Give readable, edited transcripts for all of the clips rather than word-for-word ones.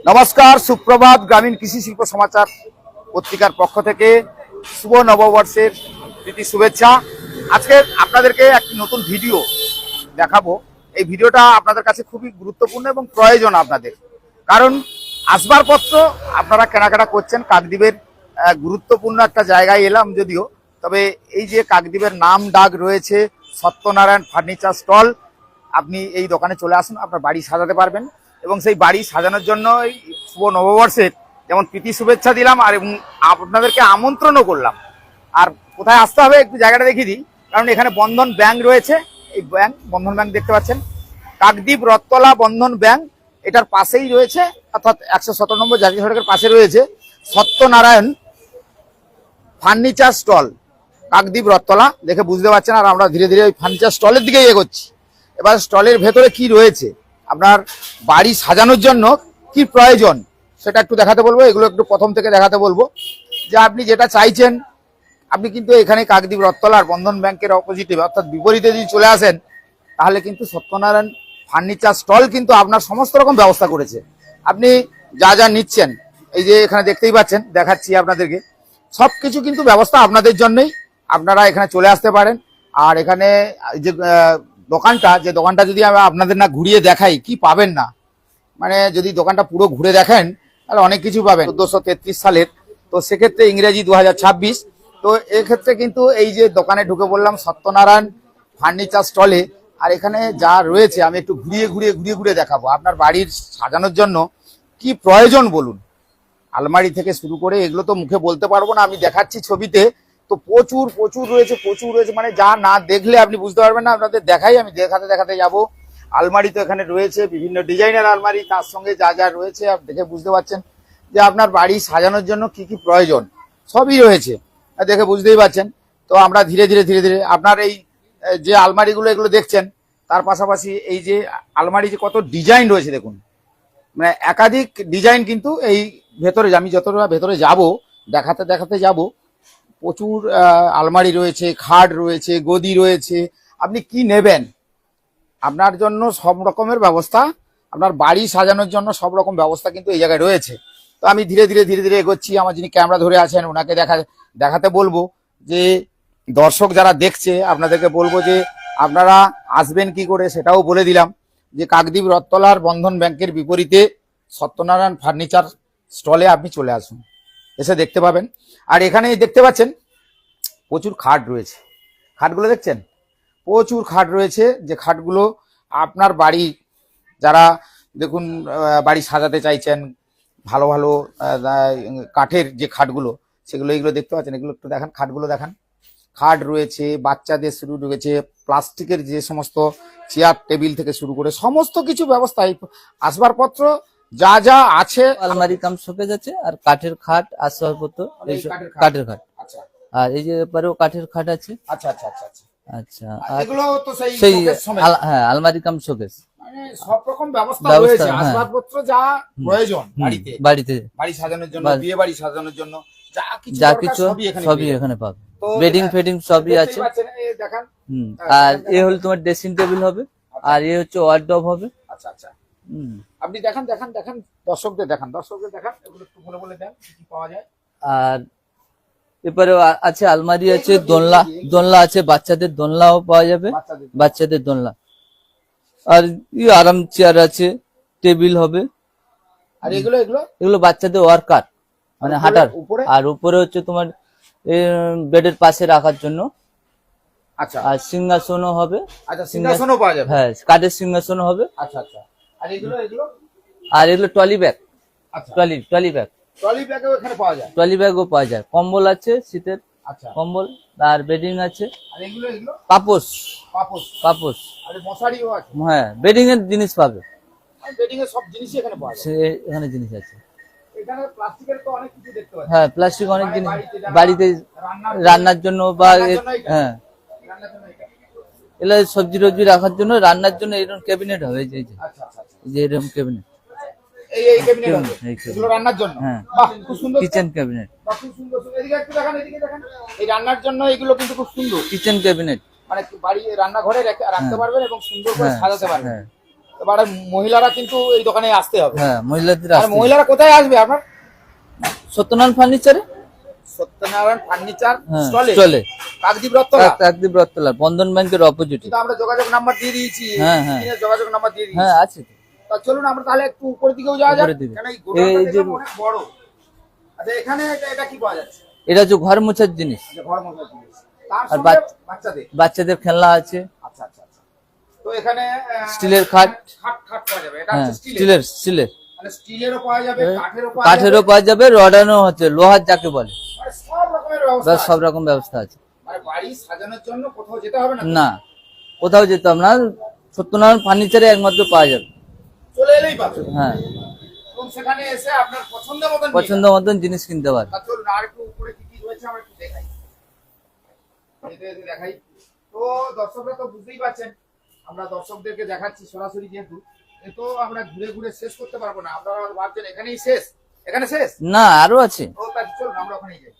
নমস্কার, সুপ্রভাত। গ্রামীণ কৃষি শিল্প সমাচার পত্রিকার পক্ষ থেকে শুভ নববর্ষের প্রীতি শুভেচ্ছা। আজকে আপনাদেরকে একটি নতুন ভিডিও দেখাবো। এই ভিডিওটা আপনাদের কাছে খুবই গুরুত্বপূর্ণ এবং প্রয়োজন আপনাদের, কারণ আসবাবপত্র আপনারা কেনাকাটা করছেন। কাকদ্বীপের গুরুত্বপূর্ণ একটা জায়গায় এলাম যদিও, তবে এই যে কাকদ্বীপের নাম ডাক রয়েছে সত্যনারায়ণ ফার্নিচার স্টল, আপনি এই দোকানে চলে আসুন, আপনার বাড়ি সাজাতে পারবেন। এবং সেই বাড়ি সাজানোর জন্য এই শুভ নববর্ষের যেমন প্রীতি শুভেচ্ছা দিলাম, আর এবং আপনাদেরকে আমন্ত্রণও করলাম। আর কোথায় আসতে হবে একটু জায়গাটা দেখিয়ে দিই, কারণ এখানে বন্ধন ব্যাংক রয়েছে। এই ব্যাংক, বন্ধন ব্যাংক দেখতে পাচ্ছেন, কাকদ্বীপ রথতলা বন্ধন ব্যাংক, এটার পাশেই রয়েছে, অর্থাৎ 117 নম্বর জাতীয় সড়কের পাশে রয়েছে সত্যনারায়ণ ফার্নিচার স্টল, কাকদ্বীপ রথতলা। দেখে বুঝতে পারছেন। আর আমরা ধীরে ধীরে ওই ফার্নিচার স্টলের দিকে এগোচ্ছি। এবার স্টলের ভেতরে কি রয়েছে, আপনার বাড়ি সাজানোর জন্য কি প্রয়োজন সেটা একটু দেখাতে বলবো। এগুলো একটু প্রথম থেকে দেখাতে বলবো, যে আপনি যেটা চাইছেন আপনি কিন্তু এখানে কাকদ্বীপ রথতলার বন্ধন ব্যাংকের অপোজিটে অর্থাৎ বিপরীতে যদি চলে আসেন, তাহলে কিন্তু সত্যনারায়ণ ফার্নিচার স্টল কিন্তু আপনার সমস্ত রকম ব্যবস্থা করেছে। আপনি যা যা নিচ্ছেন, এই যে এখানে দেখতেই পাচ্ছেন, দেখাচ্ছি আপনাদেরকে, সব কিছু কিন্তু ব্যবস্থা আপনাদের জন্যই। আপনারা এখানে চলে আসতে পারেন। আর এখানে যে দোকানটা যদি আমি আপনাদের না ঘুরিয়ে দেখাই, কি পাবেন না, মানে যদি দোকানটা পুরো ঘুরে দেখেন তাহলে অনেক কিছু পাবেন। 1433 সালের, তো সেক্ষেত্রে ইংরেজি 2026। তো এক্ষেত্রে কিন্তু এই যে দোকানে ঢুকে বললাম সত্যনারায়ণ ফার্নিচার স্টলে, আর এখানে যা রয়েছে আমি একটু ঘুরিয়ে ঘুরিয়ে দেখাবো। আপনার বাড়ির সাজানোর জন্য কি প্রয়োজন বলুন, আলমারি থেকে শুরু করে, এগুলো তো মুখে বলতে পারবো না, আমি দেখাচ্ছি ছবিতে। তো প্রচুর রয়েছে, মানে যা না দেখলে আপনি বুঝতে পারবেন না। আপনাদের দেখাই, আমি দেখাতে যাব। আলমারি তো এখানে রয়েছে, বিভিন্ন ডিজাইনের আলমারি, তার সঙ্গে যা যা রয়েছে আপনি দেখে বুঝতে পারছেন যে আপনার বাড়ি সাজানোর জন্য কি কি প্রয়োজন, সবই রয়েছে, দেখে বুঝতেই পারছেন। তো আমরা ধীরে ধীরে আপনার এই যে আলমারিগুলো এগুলো দেখছেন, তার পাশাপাশি এই যে আলমারি যে কত ডিজাইন রয়েছে দেখুন, মানে একাধিক ডিজাইন কিন্তু এই ভেতরে, আমি যতটা ভেতরে যাব দেখাতে যাব, প্রচুর আলমারি রয়েছে, খাট রয়েছে, গদি রয়েছে। আপনি কি নেবেন, আপনার জন্য সব রকমের ব্যবস্থা, আপনার বাড়ি সাজানোর জন্য সব রকম ব্যবস্থা কিন্তু এই জায়গায় রয়েছে। তো আমি ধীরে ধীরে এগোচ্ছি। আমার যিনি ক্যামেরা ধরে আছেন ওনাকে দেখাতে বলবো, যে দর্শক যারা দেখছে আপনাদেরকে বলবো যে আপনারা আসবেন কি করে সেটাও বলে দিলাম, যে কাকদ্বীপ রথতলার বন্ধন ব্যাংকের বিপরীতে সত্যনারায়ণ ফার্নিচার স্টলে আপনি চলে আসুন, এসে দেখতে পাবেন। আর এখানে দেখতে পাচ্ছেন প্রচুর খাট রয়েছে, খাটগুলো দেখছেন, প্রচুর খাট রয়েছে। যে খাটগুলো আপনার বাড়ি, যারা দেখুন বাড়ি সাজাতে চাইছেন, ভালো কাঠের যে খাটগুলো, সেগুলো এগুলো দেখতে পাচ্ছেন, এগুলো একটু দেখান, খাটগুলো দেখান। খাট রয়েছে, বাচ্চাদের শুরু রয়েছে, প্লাস্টিকের যে সমস্ত চেয়ার টেবিল থেকে শুরু করে সমস্ত কিছু ব্যবস্থা, আসবাবপত্র যা যা আছে। আলমারি কাম শোকেজ আছে, আর কাঠের খাট, আসবাবপত্র, কাঠের খাট। আচ্ছা, আর এই যে এপারেও কাঠের খাট আছে। আচ্ছা। আচ্ছা, আর এগুলো তো সেই হ্যাঁ, আলমারি কাম শোকেজ, মানে সব রকম ব্যবস্থা রয়েছে। আসবাবপত্র যা প্রয়োজন বাড়িতে বাড়ি সাজানোর জন্য, বিয়ে বাড়ি সাজানোর জন্য যা কিছু সবই এখানে পাবে। বেডিং ফেডিং সবই আছে। দেখান। আর এ হলো তোমার ড্রেসিং টেবিল হবে, আর এ হচ্ছে ওয়ার্ডরোব হবে। আচ্ছা, আপনি দেখান, দর্শকদের দেখান, এগুলো একটু বলে দেন কি পাওয়া যায়। আর এরপরে আছে আলমারি আছে, দোলনা আছে, বাচ্চাদের দোলনাও পাওয়া যাবে, বাচ্চাদের দোলনা। আর আরাম চেয়ার আছে, টেবিল হবে। আর এগুলো বাচ্চাদের ওয়ার্কার, মানে হাঁটার। আর উপরে হচ্ছে তোমার বেডের পাশে রাখার জন্য। আচ্ছা, আর সিংহাসনও হবে। আচ্ছা, সিংহাসনও পাওয়া যাবে। হ্যাঁ, কাঠের সিংহাসনও হবে। আচ্ছা। আর এগুলো ট্রলি ব্যাগ। আচ্ছা, ট্রলি ব্যাগও এখানে পাওয়া যায়। ট্রলি ব্যাগও পাওয়া যায়। কম্বল আছে, শীতের কম্বল। আর বেডিং আছে। আর এগুলো পাপোশ। আর মশারিও আছে। হ্যাঁ, বেডিং এর জিনিস পাবে। বেডিং এর সব জিনিসই এখানে পাওয়া যায়। এখানে জিনিস আছে। এখানে প্লাস্টিকের তো অনেক কিছু দেখতে পাচ্ছি। হ্যাঁ, প্লাস্টিক অনেক জিনিস বাড়িতে রান্নার জন্য, বা হ্যাঁ, এগুলো সবজি টবজি রাখার জন্য, রান্নার জন্য এরকম ক্যাবিনেট হবে। আচ্ছা, যে এরকম ক্যাবিনেট, এই ক্যাবিনেট হবে এগুলো রান্নার জন্য। হ্যাঁ, বাহ, খুব সুন্দর কিচেন ক্যাবিনেট। বাহ, খুব সুন্দর। এদিকে একটু দেখান। এই রান্নার জন্য এগুলো কিন্তু খুব সুন্দর কিচেন ক্যাবিনেট, মানে বাড়ি রান্নাঘরে রাখতে পারবেন এবং সুন্দর করে সাজাতে পারবেন। এবারে মহিলারা কিন্তু এই দোকানে আসতে হবে। হ্যাঁ মহিলাদের আর আসতে মহিলারা কোথায় আসবে আপনার? সত্যনারায়ণ ফার্নিচারে। সত্যনারায়ণ ফার্নিচার হ্যাঁ স্টলে, চলে কাকদ্বীপ রথতলা। একদম রথতলা বন্ধন ব্যাংকের অপোজিটে। কিন্তু আমরা যোগাযোগ নাম্বার দিয়ে দিয়েছি, হ্যাঁ, হ্যাঁ। স্ক্রিনে যোগাযোগ নাম্বার দিয়ে দিয়েছি। হ্যাঁ আছে তো। তা চলুন আমরা তাহলে একটু উপরের দিকেও যাওয়া যাক, উপরের দিকে। কারণ এই গোডাউনটা এই যে- দেখলাম অনেক বড়। আচ্ছা এখানে এটা কি পাওয়া যাচ্ছে? এটা হচ্ছে ঘর মোছার জিনিস, আচ্ছা ঘর মোছার জিনিস, তার আর সঙ্গে বাচ্চাদের। বাচ্চাদের খেলনা আছে, আচ্ছা আচ্ছা আচ্ছা। তো এখানে স্টিলের খাট। খাট পাওয়া যাবে, এটা হ্যাঁ হচ্ছে স্টিলের। স্টিলের মানে স্টিলেরও পাওয়া যাবে, কাঠেরও পাওয়া কাঠেরও যাবে, পাওয়া যাবে, রডানো হচ্ছে লোহার যাকে বলে, মানে সব রকমের ব্যবস্থা ব্যাস আছে। সব রকম ব্যবস্থা আছে। মানে বাড়ি সাজানোর জন্য কোথাও যেতে হবে না, না কোথাও যেতাম না, সত্যনারায়ণ ফার্নিচারে একমাত্র পাওয়া যাবে। চলে এলেই পাবে। হ্যাঁ এবং সেখানে এসে আপনার পছন্দ মতন পছন্দ মতন জিনিস কিনতে পারে। আর চলুন আর একটু উপরে কি কি রয়েছে আমরা একটু দেখাই, এতে দেখাই। তো দর্শকরা তো বুঝতেই পারছেন, আমরা দর্শকদেরকে দেখাচ্ছি সরাসরি, যেহেতু এ তো আমরা ঘুরে ঘুরে শেষ করতে পারবো না। আপনারা ভাবছেন এখানেই শেষ, এখানে শেষ? না আরো আছে। ও তাই চলুন আমরা ওখানেই যাই,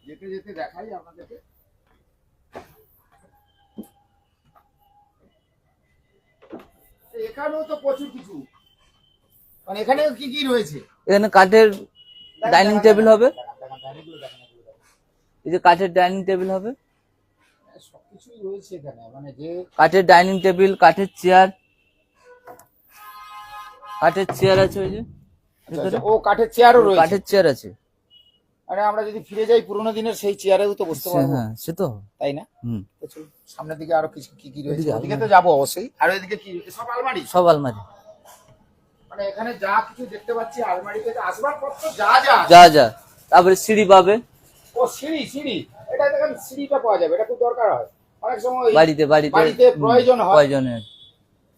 যেতে যেতে দেখাই আপনাদেরকে। এখানেও তো প্রচুর কিছু, মানে এখানে কি কি রয়েছে? এখানে কাঠের ডাইনিং টেবিল হবে, দেখান, এগুলো দেখান। এই যে কাঠের ডাইনিং টেবিল হবে, সবকিছুই রয়েছে এখানে, মানে যে কাঠের ডাইনিং টেবিল, কাঠের চেয়ার, কাঠের চেয়ার আছে ওই যে ভিতরে। ও কাঠের চেয়ারও রয়েছে। কাঠের চেয়ার আছে। মানে আমরা যদি ফিরে যাই পুরোনো দিনের সেই চেয়ারেও তো বসতে পারবো, হ্যাঁ সে তো। তাই না? হুম তো চলুন, সামনের দিকে আরো কিছু কি কি রয়েছে, এদিকে ওদিকে তো যাবো অবশ্যই। আর ওইদিকে কি সব আলমারি? সব আলমারি, মানে এখানে যা কিছু দেখতে পাচ্ছি আলমারিতে আসবাবপত্র যা যা আছে। যা যা। তারপরে সিঁড়ি পাবে, ও সিঁড়ি, সিঁড়ি এটা দেখেন, সিঁড়িটা পাওয়া যাবে, এটা খুব দরকার হয় অনেক সময় বাড়িতে বাড়িতে বাড়িতে প্রয়োজন হয়। প্রয়োজনে।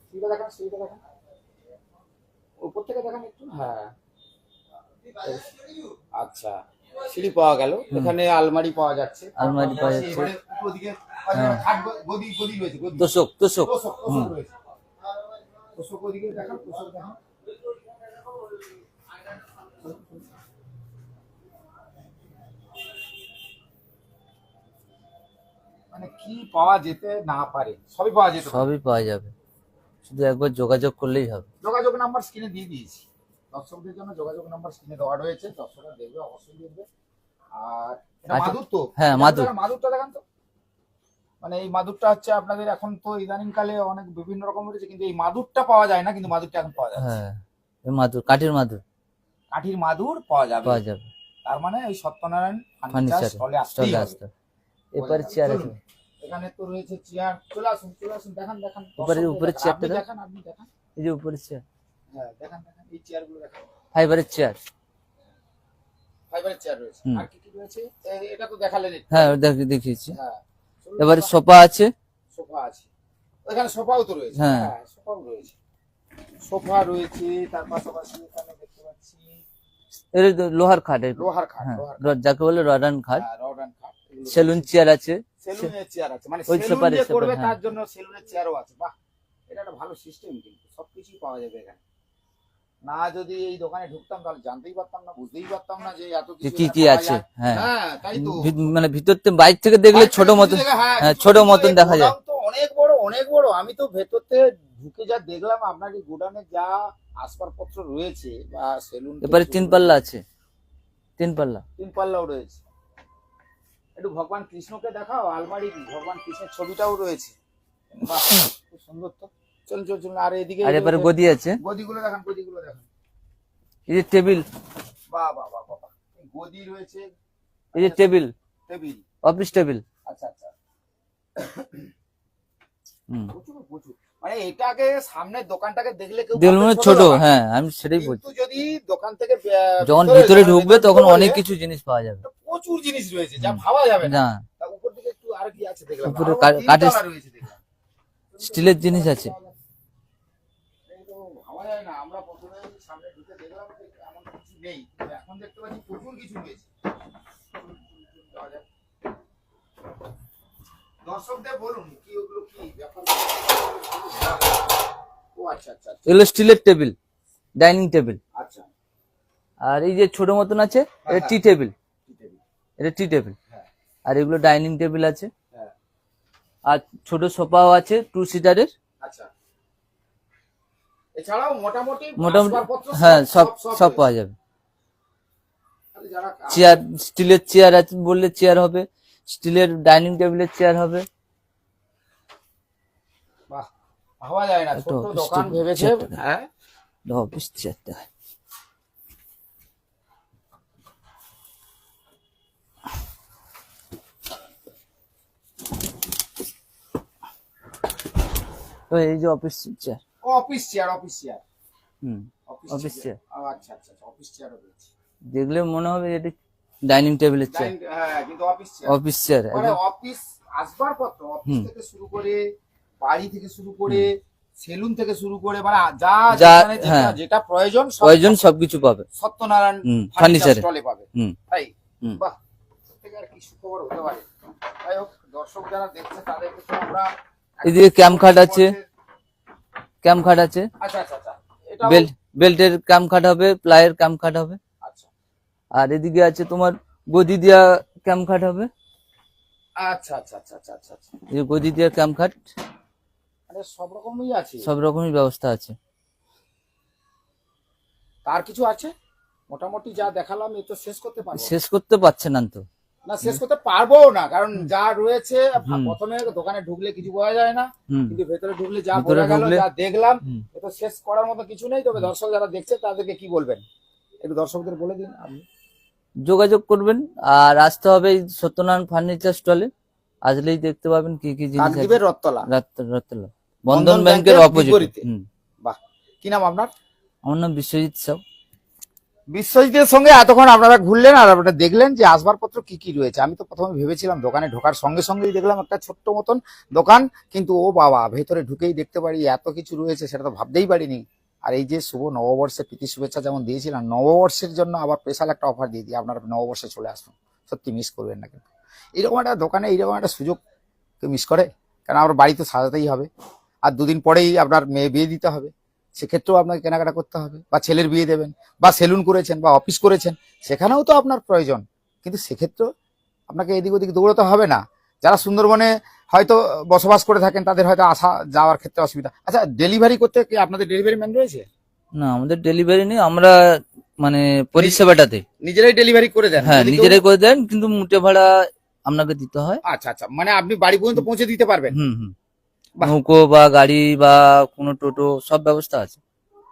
সিঁড়িটা দেখেন, সিঁড়িটা দেখেন, উপর থেকে দেখেন একটু। হ্যাঁ আচ্ছা, সিঁড়ি পাওয়া গেল, এখানে আলমারি পাওয়া যাচ্ছে, আলমারি পাওয়া যাচ্ছে। এবারে উপরদিকে গদি গদি রয়েছে, গদি তোষক তোষক। তোষক তোষক রয়েছে। তোষক ওদিকে দেখান, তোষক দেখান। মানে কি পাওয়া যেতে না পারে, সবই পাওয়া যেতে পারে। সবই পাওয়া যাবে, শুধু একবার যোগাযোগ করলেই হবে। যোগাযোগ নাম্বার স্ক্রিনে দিয়ে দিয়েছি, দর্শকদের জন্য যোগাযোগ নাম্বার স্ক্রিনে দেওয়া রয়েছে, দর্শকরা দেখবে, অবশ্যই দেখবে। আর এটা আচ্ছা। মাদুর তো? হ্যাঁ, মাদুর। মাদুরটা দেখান তো। মানে এই মাদুরটা হচ্ছে আপনাদের এখন তো ইদানিং কালে অনেক বিভিন্ন রকম রয়েছে, কিন্তু এই মাদুরটা পাওয়া যায় না, কিন্তু মাদুরটা এখন পাওয়া যাচ্ছে। হ্যাঁ এই মাদুর, কাঠের মাদুর কাঠির মাদুর পাওয়া যাবে। পাওয়া যাবে। তার মানে এই সত্যনারায়ণ ফার্নিচার ফার্নিচার স্টলে আসতেই স্টলে হবে। আসতে। এরপরে চেয়ার আছে, চলুন, এখানে তো রয়েছে চেয়ার, চলে আসুন দেখান দেখান। উপরে দর্শকদের চেয়ারটা আপনি দেখ। দেখান, আপনি দেখান। এই যে উপরে চেয়ার, হ্যাঁ দেখান দেখান, এই চেয়ারগুলো দেখান। ফাইবারের চেয়ার। ফাইবারের চেয়ার রয়েছে, হুম। আর কি কি রয়েছে? এটা তো দেখালেন একটু। হ্যাঁ দেখিয়েছি। হ্যাঁ চলুন, এবারে সোফা আছে। সোফা আছে, ওখানে সোফাও তো রয়েছে। হ্যাঁ। হ্যাঁ সোফাও রয়েছে, সোফা রয়েছে। তার পাশাপাশি এখানে দেখতে পাচ্ছি এর লোহার খাট, এর লোহার খাট, হ্যাঁ লোহার যাকে বলে রডান খাট। রড অ্যান্ড খাট। এগুলো সেলুন চেয়ার আছে। সেলুনের চেয়ার আছে, মানে ওই সেলুন সেপারেট, যে করবে সেপারেট, তার হ্যাঁ। জন্য সেলুনের চেয়ারও আছে। বাহ, এটা একটা ভালো সিস্টেম, কিন্তু সবকিছুই পাওয়া যাবে এখানে। না যদি এই দোকানে ঢুকতাম তাহলে জানতেই পারতাম না, বুঝতেই পারতাম না যে এত যে কিছু কি এখানে কি পাওয়া আছে। যায়। হ্যাঁ হ্যাঁ তাই তো। মানে ভিতর থেকে বাইরে থেকে দেখলে ছোট মতন, হ্যাঁ ছোট মতন দেখা যায়। গোডাউন তো অনেক বড়, অনেক বড়। আমি তো ভেতর থেকে ঢুকে যা দেখলাম, আপনার এই গোডাউনে যা আসবাবপত্র রয়েছে বা সেলুন। এবারে 3 পাল্লা আছে, 3 পাল্লা। 3 পাল্লাও রয়েছে। একটু ভগবান কৃষ্ণকে দেখাও, আলমারি ভগবান কৃষ্ণের ছবিটাও রয়েছে। বাহ, খুব সুন্দর তো। চলুন চলুন চলুন। আর এদিকে আর এবারে গদি আছে, গদিগুলো দেখান, গদিগুলো দেখান। এই যে টেবিল, বাহ বাহ বাহ বাহ বাহ। এই গদি রয়েছে, এই যে টেবিল, টেবিল। Office table. আচ্ছা আচ্ছা। হুম প্রচুর প্রচুর। মানে এটাকে সামনের দোকানটাকে দেখলে কেউ দেখলে মনে ভাববে হয় ছোট, দোকান। হ্যাঁ আমি সেটাই বলছি। কিন্তু যদি দোকান থেকে যখন ভিতরে ভিতরে যান, ঢুকবে ভেতরে তখন ঢুকলে অনেক কিছু জিনিস পাওয়া যাবে। প্রচুর জিনিস রয়েছে যা হুম। ভাবা যাবে না। না তা উপর দিকে একটু আর কি আছে দেখলাম, উপরে আরো কাঠের 3 তলা রয়েছে দেখলাম। স্টিলের জিনিস আছে। এই তো ভাবা যায় না, আমরা প্রথমে সামনে ঢুকে দেখলাম যে এমন কিছু নেই, কিন্তু এখন দেখতে পাচ্ছি প্রচুর কিছু রয়েছে। যাওয়া যাক। দর্শকদের বলুন কি ওগুলো কি ব্যাপার। ও আচ্ছা আচ্ছা আচ্ছা এগুলো স্টিলের টেবিল, ডাইনিং টেবিল। আচ্ছা। আর এই যে ছোট মতন আছে, এটা হ্যাঁ, টি টেবিল, ঠিক আছে। এটা টি টেবিল। হ্যাঁ আর এগুলো ডাইনিং টেবিল আছে। হ্যাঁ। আর ছোট সোফাও আছে 2 সিটারের, আচ্ছা, এছাড়াও মোটামুটি মোটামুটি আসবাবপত্র হ্যাঁ সব সব রয়েছে। পাওয়া যাবে। তাহলে যারা চেয়ার, স্টিলের চেয়ার আছে বললে চেয়ার হবে, স্টিলের ডাইনিং টেবিলের চেয়ার হবে। বাহ, ভাবা যায় না, একটা ছোট্ট অফিস দোকান টেবিল, ভেবেছে। চেয়ারটা দেখ। হ্যাঁ, অফিস চেয়ারটা তো এই যে office chair. Office chair, office chair, হুম, অফিস অফিস চেয়ার। চেয়ার আচ্ছা আচ্ছা আচ্ছা, অফিস চেয়ারও রয়েছে। দেখলে মনে হবে এটা ডাইনিং টেবিলের চেয়ার। হ্যাঁ, কিন্তু অফিস চেয়ার, অফিস চেয়ার মানে একদম। অফিস আসবাবপত্র, অফিস হুম। থেকে শুরু করে বাড়ি থেকে শুরু করে সেলুন থেকে শুরু করে মানে যা যা যেখানে যেটা হ্যাঁ যেটা প্রয়োজন সব প্রয়োজন সবকিছু পাবে। সত্যনারায়ণ হুম, ফার্নিচার ফার্নিচারে। স্টলে পাবে। হুম তাই হুম। বাহ, থেকে আর কি সুখবর হতে পারে। যাই হোক, দর্শক যারা দেখছে তাদেরকে তো আমরা এদিকে ক্যাম্প খাট আছে, ক্যাম্প খাট আছে, আচ্ছা আচ্ছা আচ্ছা, এটা বেল্টের ক্যাম্প খাট হবে, প্লাইয়ের ক্যাম্প খাট হবে। আচ্ছা আর এদিকে আছে তোমার গদি দিয়া ক্যাম্প খাট হবে। আচ্ছা আচ্ছা আচ্ছা আচ্ছা আচ্ছা আচ্ছা, এই যে গদি দিয়া ক্যাম্প খাট, মানে সব রকমই আছে। সব রকমই ব্যবস্থা আছে। তার কিছু আছে মোটামুটি যা দেখালাম এ তো শেষ করতে পারবো না। শেষ করতে পারছে না তো। না, শেষ করতে পারবো না, কারণ যা রয়েছে হুম। প্রথমে দোকানে ঢুকলে কিছু বোঝা যায় না, হুম। কিন্তু ভেতরে ঢুকলে যা ভেতরে বোঝা গেল, ঢুকলে যা দেখলাম, হুম। এ তো শেষ করার মতো কিছু নেই। তবে দর্শক যারা দেখছে তাদেরকে কি বলবেন, একটু দর্শকদের বলে দিন আপনি। যোগাযোগ করবেন আর আসতে হবে এই সত্যনারায়ণ ফার্নিচার স্টলে। আসলেই দেখতে পাবেন কি কি জিনিস আছে। কাকদ্বীপের রথতলা, রাত্তলা বন্ধন ব্যাংকের অপোজিটে। বিপরীতে। বাহ, কি নাম আপনার? আমার নাম বিশ্বজিৎ সাউ। বিশ্বজিতের সঙ্গে এতক্ষণ আপনারা ঘুরলেন আর আপনারা দেখলেন যে আসবাবপত্র কি কি রয়েছে। আমি তো প্রথমে ভেবেছিলাম দোকানে ঢোকার সঙ্গে সঙ্গেই দেখলাম একটা ছোট্ট মতন দোকান, কিন্তু ও বাবা, ভেতরে ঢুকেই দেখতে পারি এত কিছু রয়েছে, সেটা তো ভাবতেই পারিনি। আর এই যে শুভ নববর্ষের প্রীতি শুভেচ্ছা যেমন দিয়েছিলাম, নববর্ষের জন্য আবার স্পেশাল একটা অফার দিয়ে দিই, আপনারা নববর্ষে চলে আসুন, সত্যি মিস করবেন না। কিন্তু এইরকম একটা দোকানে এইরকম একটা সুযোগ কেউ মিস করে? কারণ আমার বাড়ি তো সাজাতেই হবে, আর দুদিন পরেই আপনার মেয়ে বিয়ে দিতে হবে, সেক্ষেত্রেও আপনাকে কেনাকাটা করতে হবে, বা ছেলের বিয়ে দেবেন, বা সেলুন করেছেন, বা অফিস করেছেন, সেখানেও তো আপনার প্রয়োজন। কিন্তু সেক্ষেত্রেও আপনাকে এদিক ওদিক দৌড়াতে হবে না। যারা সুন্দরবনে হয়তো বসবাস করে থাকেন তাদের হয়তো আসা যাওয়ার ক্ষেত্রে অসুবিধা। আচ্ছা, ডেলিভারি করতে কি আপনাদের ডেলিভারি ম্যান রয়েছে? না, আমাদের ডেলিভারি নেই, আমরা মানে পরিষেবাটা দিই। নিজেরাই ডেলিভারি করে দেন? হ্যাঁ, যদি কেউ- নিজেরাই করে দেন, কিন্তু মুটে ভাড়া আপনাকে দিতে হয়। আচ্ছা আচ্ছা, মানে আপনি বাড়ি পর্যন্ত পৌঁছে দিতে পারবেন? হুম হুম। বাহ। নৌকো বা গাড়ি বা কোনো টোটো সব ব্যবস্থা আছে,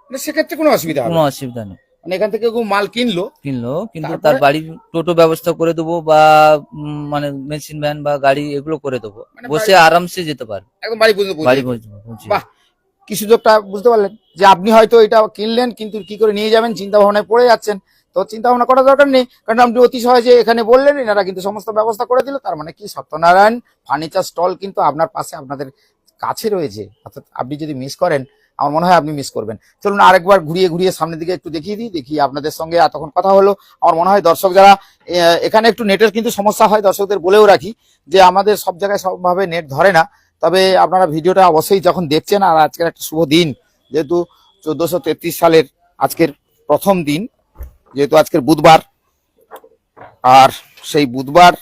মানে সেক্ষেত্রে কোনো অসুবিধা হবে কোনো না। অসুবিধা নেই। মানে এখান থেকে কেউ মাল কিনলো, কিনলো কিন্তু তারপরে? তার বাড়ি টোটো ব্যবস্থা করে দেবো, বা মানে মেশিন ভ্যান বা গাড়ি এগুলো করে দেবো, মানে বসে আরামসে যেতে পারবে একদম বাড়ি পর্যন্ত পৌঁছে বাড়ি দিতে। পৌঁছে। বাহ, কি সুযোগটা বুঝতে পারলেন যে আপনি হয়তো এটা কিনলেন, কিন্তু কি করে নিয়ে যাবেন চিন্তা ভাবনায় পড়ে যাচ্ছেন। তো চিন্তা ভাবনা করার দরকার নেই, কারণ আপনি অতি সহজে এখানে বললেন, এনারা কিন্তু সমস্ত ব্যবস্থা করে দিল। তার মানে কি, সত্যনারায়ণ ফার্নিচার স্টল কিন্তু আপনার পাশে, আপনাদের কাছে রয়েছে। অর্থাৎ আপনি যদি মিস করেন, আমার মনে হয় আপনি মিস করবেন। চলুন আরেকবার ঘুরিয়ে ঘুরিয়ে সামনের দিকে একটু দেখিয়ে দিই, দেখি আপনাদের সঙ্গে এতক্ষণ কথা হলো। আমার মনে হয় দর্শক যারা এখানে একটু নেটের কিন্তু সমস্যা হয়, দর্শকদের বলেও রাখি যে আমাদের সব জায়গায় সবভাবে নেট ধরে না। তবে আপনারা ভিডিওটা অবশ্যই যখন দেখছেন, আর আজকের একটা শুভ দিন, যেহেতু 1433 সালের আজকের প্রথম দিন, যেহেতু আজকের বুধবার, আর সেই বুধবার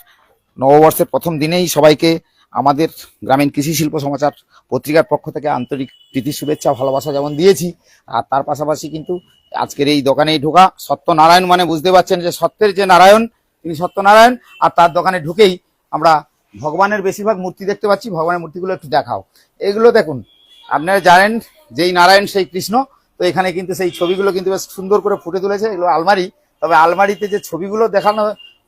নববর্ষের প্রথম দিনেই সবাইকে আমাদের গ্রামীণ কৃষি শিল্প সমাচার পত্রিকার পক্ষ থেকে আন্তরিক প্রীতি শুভেচ্ছা ভালোবাসা যেমন দিয়েছি, আর তার পাশাপাশি কিন্তু আজকের এই দোকানেই ঢোকা, সত্যনারায়ণ মানে বুঝতে পারছেন যে সত্যের যে নারায়ণ তিনি সত্যনারায়ণ, আর তার দোকানে ঢুকেই আমরা ভগবানের বেশিরভাগ মূর্তি দেখতে পাচ্ছি। ভগবানের মূর্তিগুলো একটু দেখাও। এগুলো দেখুন, আপনারা জানেন যেই নারায়ণ সেই কৃষ্ণ। তো এখানে কিন্তু সেই ছবিগুলো কিন্তু বেশ সুন্দর করে ফুটে তুলেছে। এগুলো আলমারি, তবে আলমারিতে যে ছবিগুলো দেখানো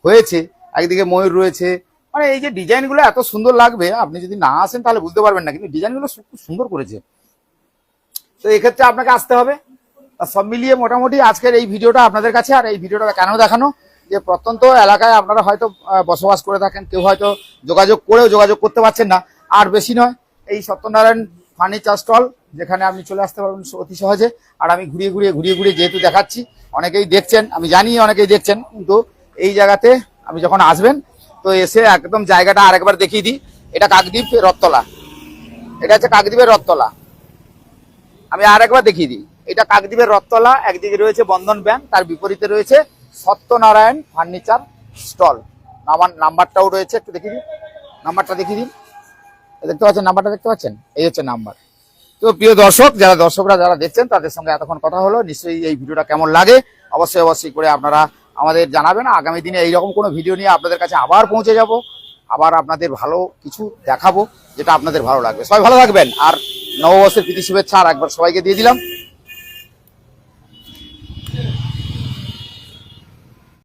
হয়েছে, একদিকে ময়ূর রয়েছে, মানে এই যে ডিজাইনগুলো এত সুন্দর লাগবে, আপনি যদি না আসেন তাহলে বুঝতে পারবেন না, কিন্তু ডিজাইনগুলো খুব সুন্দর করেছে। তো এক্ষেত্রে আপনাকে আসতে হবে। সব মিলিয়ে মোটামুটি আজকের এই ভিডিওটা আপনাদের কাছে, আর এই ভিডিওটা কেন দেখানো, যে প্রত্যন্ত এলাকায় আপনারা হয়তো বসবাস করে থাকেন, কেউ হয়তো যোগাযোগ করতে পারছেন না, আর বেশি নয়, এই সত্যনারায়ণ ফার্নিচার স্টল, যেখানে আপনি চলে আসতে পারবেন অতি সহজে। আর আমি ঘুরিয়ে ঘুরিয়ে যেহেতু দেখাচ্ছি, অনেকেই দেখছেন, আমি জানি অনেকেই দেখছেন, কিন্তু এই জায়গাতে আমি যখন আসবেন, তো এসে একদম জায়গাটা আরেকবার দেখিয়ে দিই। এটা কাকদ্বীপ রথতলা, এটা হচ্ছে কাকদ্বীপের রথতলা। আমি আরেকবার দেখিয়ে দিই, এটা কাকদ্বীপের রথতলা। একদিকে রয়েছে বন্ধন ব্যাংক, তার বিপরীতে রয়েছে সত্যনারায়ণ ফার্নিচার স্টল। আমার নাম্বারটাও রয়েছে, একটু দেখিয়ে দিন, নাম্বারটা দেখিয়ে দিন। দেখতে পাচ্ছেন নাম্বারটা, দেখতে পাচ্ছেন, এই হচ্ছে নাম্বার। তো প্রিয় দর্শক, দর্শকরা যারা দেখছেন তাদের সঙ্গে এতক্ষণ কথা হলো, নিশ্চয়ই এই ভিডিওটা কেমন লাগে অবশ্যই করে আপনারা আমাদের জানাবেন। আগামী দিনে এইরকম কোনো ভিডিও নিয়ে আপনাদের কাছে আবার পৌঁছে যাব, আবার আপনাদের ভালো কিছু দেখাবো যেটা আপনাদের ভালো লাগবে। সবাই ভালো থাকবেন, আর নববর্ষের প্রীতি শুভেচ্ছা আর একবার সবাইকে দিয়ে দিলাম।